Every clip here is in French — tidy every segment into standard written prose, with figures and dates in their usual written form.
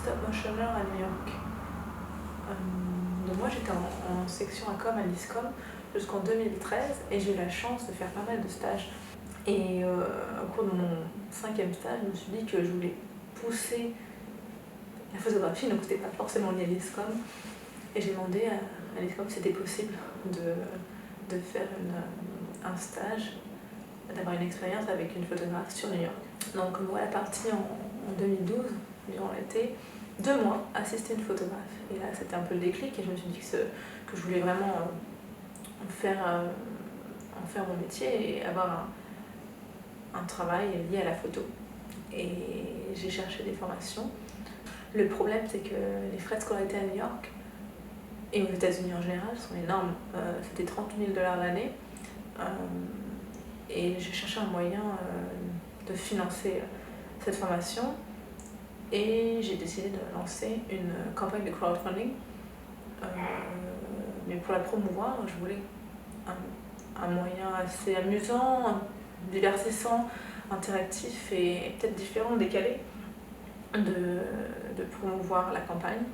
stop motionner à New York. Donc moi j'étais en section ACOM à l'ISCOM jusqu'en 2013 et j'ai eu la chance de faire pas mal de stages. Et au cours de mon 5e stage, je me suis dit que je voulais pousser la photographie, donc c'était pas forcément lié à l'ISCOM. Et j'ai demandé à l'ISCOM si c'était possible de faire un stage, d'avoir une expérience avec une photographe sur New York. Donc voilà, partie en 2012, durant l'été, 2 mois, assister une photographe. Et là c'était un peu le déclic et je me suis dit que je voulais vraiment en faire mon métier et avoir un travail lié à la photo. Et j'ai cherché des formations. Le problème c'est que les frais de scolarité à New York et aux États-Unis en général sont énormes. C'était $30 000 l'année. Et j'ai cherché un moyen de financer cette formation et j'ai décidé de lancer une campagne de crowdfunding. Mais pour la promouvoir, je voulais un moyen assez amusant, divertissant, interactif et peut-être différent, décalé de promouvoir la campagne.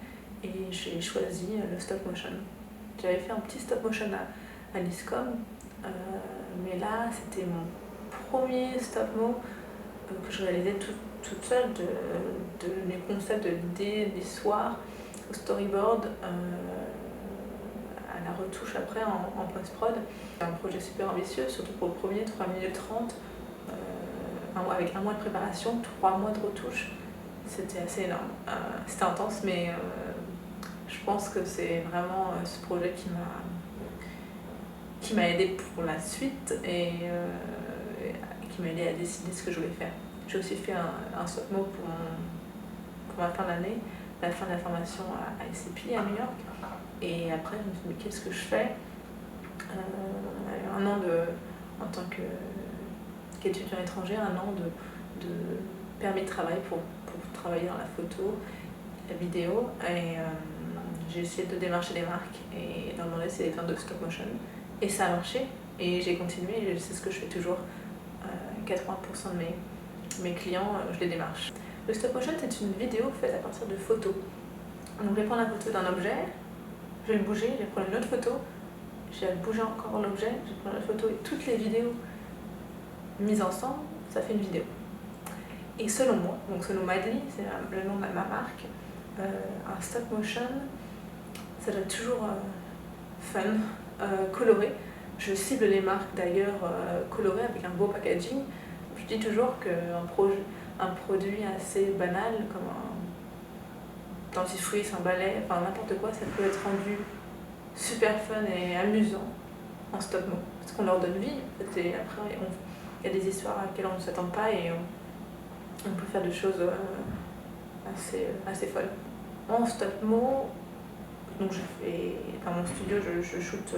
Et j'ai choisi le stop motion. J'avais fait un petit stop motion à l'ISCOM, mais là c'était mon premier stop-mo que je réalisais toute seule, de mes concepts, de l'idée, de l'histoire, au storyboard, à la retouche après en post-prod. C'est un projet super ambitieux, surtout pour le premier, 3 minutes 30, avec 1 mois de préparation, 3 mois de retouche. C'était assez énorme. C'était intense, mais je pense que c'est vraiment ce projet qui m'a aidé pour la suite et qui m'a aidé à décider ce que je voulais faire. J'ai aussi fait un stop-mo pour ma fin d'année, la fin de la formation à ICP à New York. Et après, je me suis dit, mais qu'est-ce que je fais ? 1 an en tant qu'étudiant étranger, 1 an de permis de travail pour travailler dans la photo, la vidéo. Et j'ai essayé de démarcher des marques et d'en demander si elles étaient de stop motion. Et ça a marché. Et j'ai continué, et c'est ce que je fais toujours. 80% de mes clients, je les démarche. Le stop motion, c'est une vidéo faite à partir de photos. Donc je vais prendre la photo d'un objet, je vais le bouger, je vais prendre une autre photo, je vais bouger encore l'objet, je vais prendre une autre photo et toutes les vidéos mises ensemble, ça fait une vidéo. Et selon moi, donc selon Madly, c'est le nom de ma marque, un stop motion, ça doit être toujours fun, coloré. Je cible les marques d'ailleurs colorées avec un beau packaging. Je dis toujours qu'un produit assez banal comme un dentifrice, un balai, enfin n'importe quoi, ça peut être rendu super fun et amusant en stop-mo. Parce qu'on leur donne vie. Et après, il y a des histoires à laquelle on ne s'attend pas et on peut faire des choses assez folles. En stop-mo, donc dans mon studio, je shoote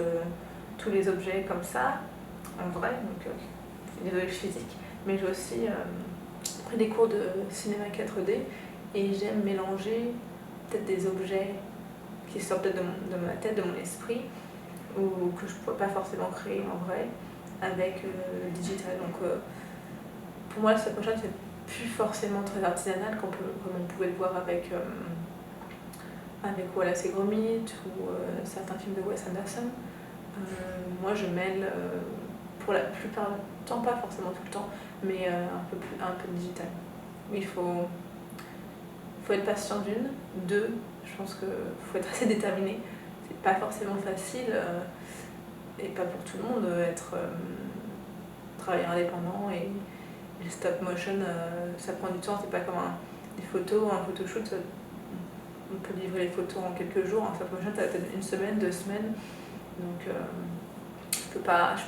tous les objets comme ça, en vrai, donc des objets physiques, mais j'ai aussi pris des cours de cinéma 4D et j'aime mélanger peut-être des objets qui sortent peut-être de ma tête, de mon esprit, ou que je ne pourrais pas forcément créer en vrai, avec le digital. Donc pour moi, le stop motion, c'est plus forcément très artisanal comme on pouvait le voir avec Wallace et Gromit ou certains films de Wes Anderson. Moi je mêle pour la plupart du temps, pas forcément tout le temps, mais un peu de digital. Il faut être patient deux, je pense qu'il faut être assez déterminé. C'est pas forcément facile et pas pour tout le monde être travailleur indépendant et le stop motion ça prend du temps, c'est pas comme des photos, un photoshoot, on peut livrer les photos en quelques jours, un stop motion ça va peut-être 1 semaine, 2 semaines, donc je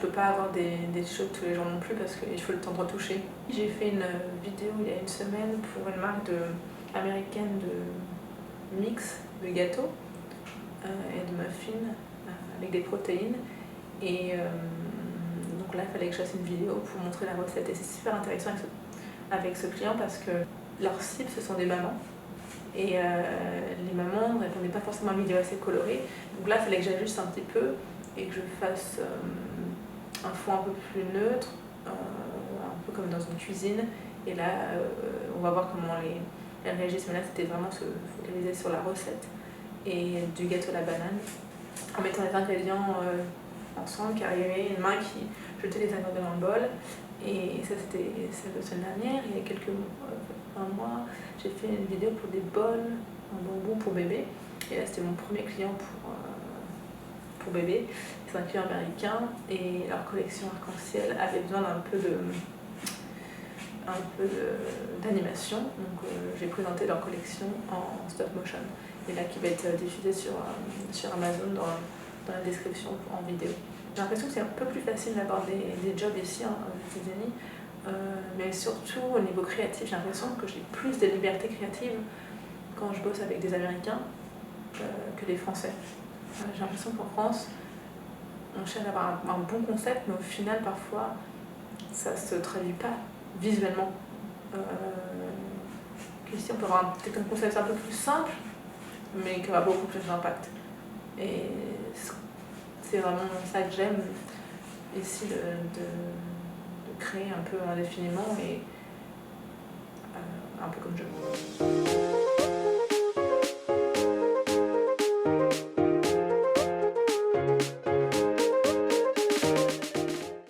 peux pas avoir des shoots tous les jours non plus parce qu'il faut le temps de retoucher. J'ai fait une vidéo il y a 1 semaine pour une marque américaine de mix de gâteaux et de muffins avec des protéines et donc là il fallait que je fasse une vidéo pour montrer la recette et c'est super intéressant avec ce client parce que leur cible ce sont des mamans et les mamans ne répondaient pas forcément à une vidéo assez colorée, donc là il fallait que j'ajuste un petit peu et que je fasse un fond un peu plus neutre, un peu comme dans une cuisine. Et là, on va voir comment elles réagissent, mais là c'était vraiment se focaliser sur la recette et du gâteau à la banane, en mettant les ingrédients ensemble, qui arrivait, une main qui jetait les ingrédients dans le bol. Et ça c'était la semaine dernière. Il y a un mois, j'ai fait une vidéo pour des bols en bambou pour bébé. Et là c'était mon premier client pour bébé. C'est un client américain et leur collection arc-en-ciel avait besoin d'un peu d'animation. Donc j'ai présenté leur collection en stop motion. Et là qui va être diffusée sur Amazon dans la description en vidéo. J'ai l'impression que c'est un peu plus facile d'avoir des jobs ici aux États-Unis, mais surtout au niveau créatif, j'ai l'impression que j'ai plus de liberté créative quand je bosse avec des Américains que des Français. J'ai l'impression qu'en France, on cherche à avoir un bon concept, mais au final, parfois, ça ne se traduit pas visuellement. Ici, on peut avoir peut-être un concept un peu plus simple, mais qui aura beaucoup plus d'impact. Et c'est vraiment ça que j'aime ici, de créer un peu indéfiniment et un peu comme je veux.